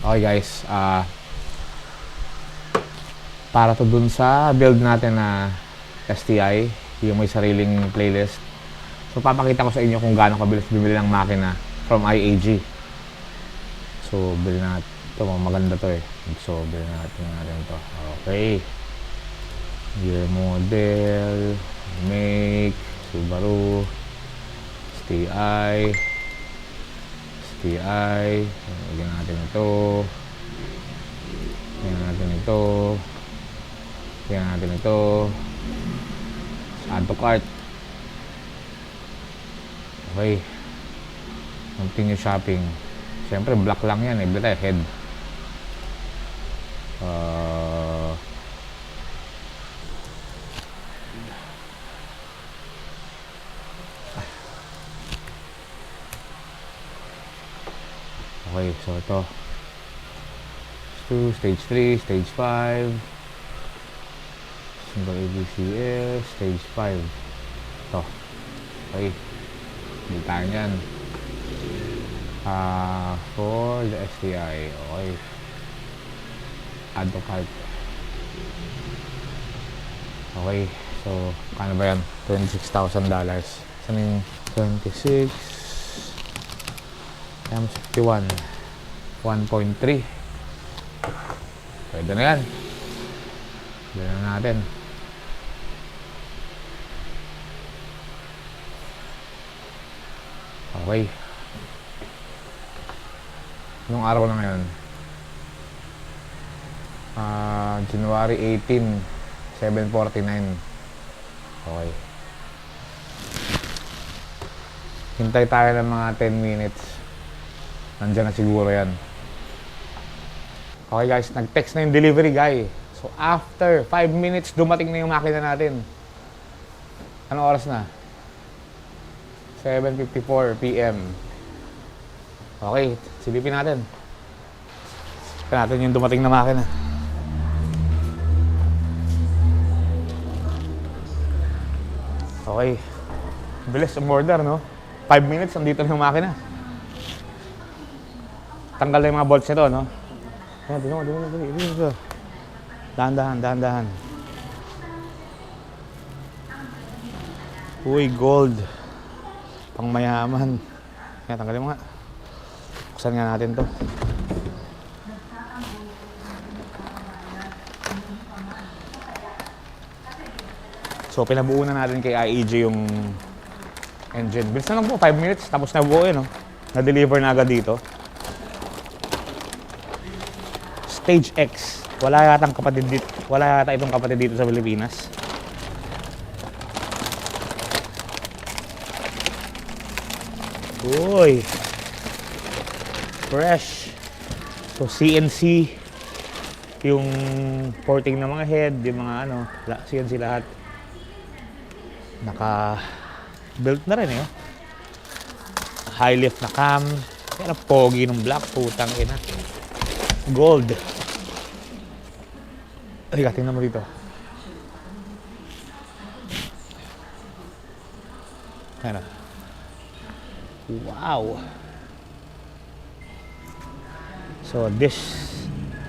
Okay guys, para to dun sa build natin na STI, yung may sariling playlist. So papakita ko sa inyo kung gaano kabilis bumili ng makina from IAG. So bilhin natin ito, maganda to eh. So bilhin natin to. Okay, year, model, make, Subaru, STI. Lagyan natin ito. Add to cart. Okay, continue shopping. Siyempre black lang yan eh, BILLET head. Okay, so ito stage 3, stage 5, single ABCS, stage 5. Ito, okay, hindi tayo yan. For the STI, okay, add to cart. Okay, so kano ba yan? $26,000. Saan yung 26 times 51, 1.3. Pwede na yan. Pwede na natin. Okay, nung araw na ngayon, January 18, 7:49. Okay, hintay tayo ng mga 10 minutes. Nandiyan na siguro yan. Okay guys, nag-text na yung delivery guy. So after 5 minutes, dumating na yung makina natin. Anong oras na? 7:54 PM. Okay, silipin natin. Silipin natin yung dumating na makina. Okay, bilis umorder, no? 5 minutes, nandito na yung makina. Tanggal na yung mga bolts nito, no? Ayan, dito. Dahan-dahan. Uy, gold. Pang mayaman. Ayan, tanggalin mo nga. Buksan nga natin to. So, pinabuo na natin kay IAG yung engine. Bilis na lang po, 5 minutes. Tapos nabuo yun, no? Na-deliver na agad dito. Stage X. Wala yata itong kapatid dito sa Pilipinas. Uy, fresh. So CNC yung porting ng mga head, yung mga ano, CNC lahat. Naka built na rin eh. High lift na cam. Kaya pogi ng black, putang ina. Gold. Halika, tingnan mo dito. Ayan na. Wow. So this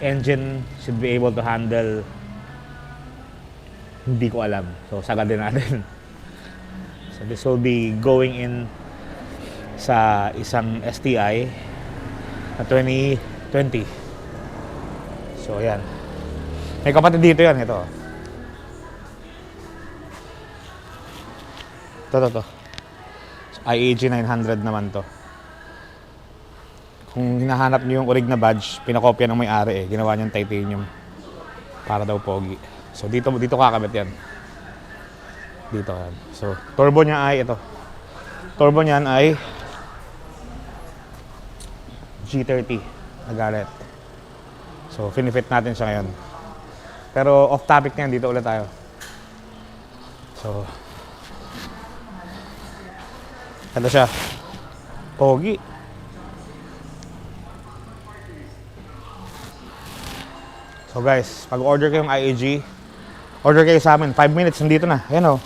engine should be able to handle, hindi ko alam. So sagadin natin. So this will be going in sa isang STI na 2020. So ayan. May kapatid dito yan, ito. Ito. So, IAG 900 naman to. Kung hinahanap niyo yung orig na badge, pinakopya ng may-ari eh. Ginawa niyang titanium. Para daw pogi. So dito kakabit yan. Dito yan. So turbo niya ay ito. Turbo niyan ay G30 na Garrett. So finifit natin siya ngayon. Pero off topic na yan, dito ulit tayo. So ito siya. Pogi. So guys, pag order kayong IAG, order kayo sa amin. 5 minutes, nandito na. Ayan o.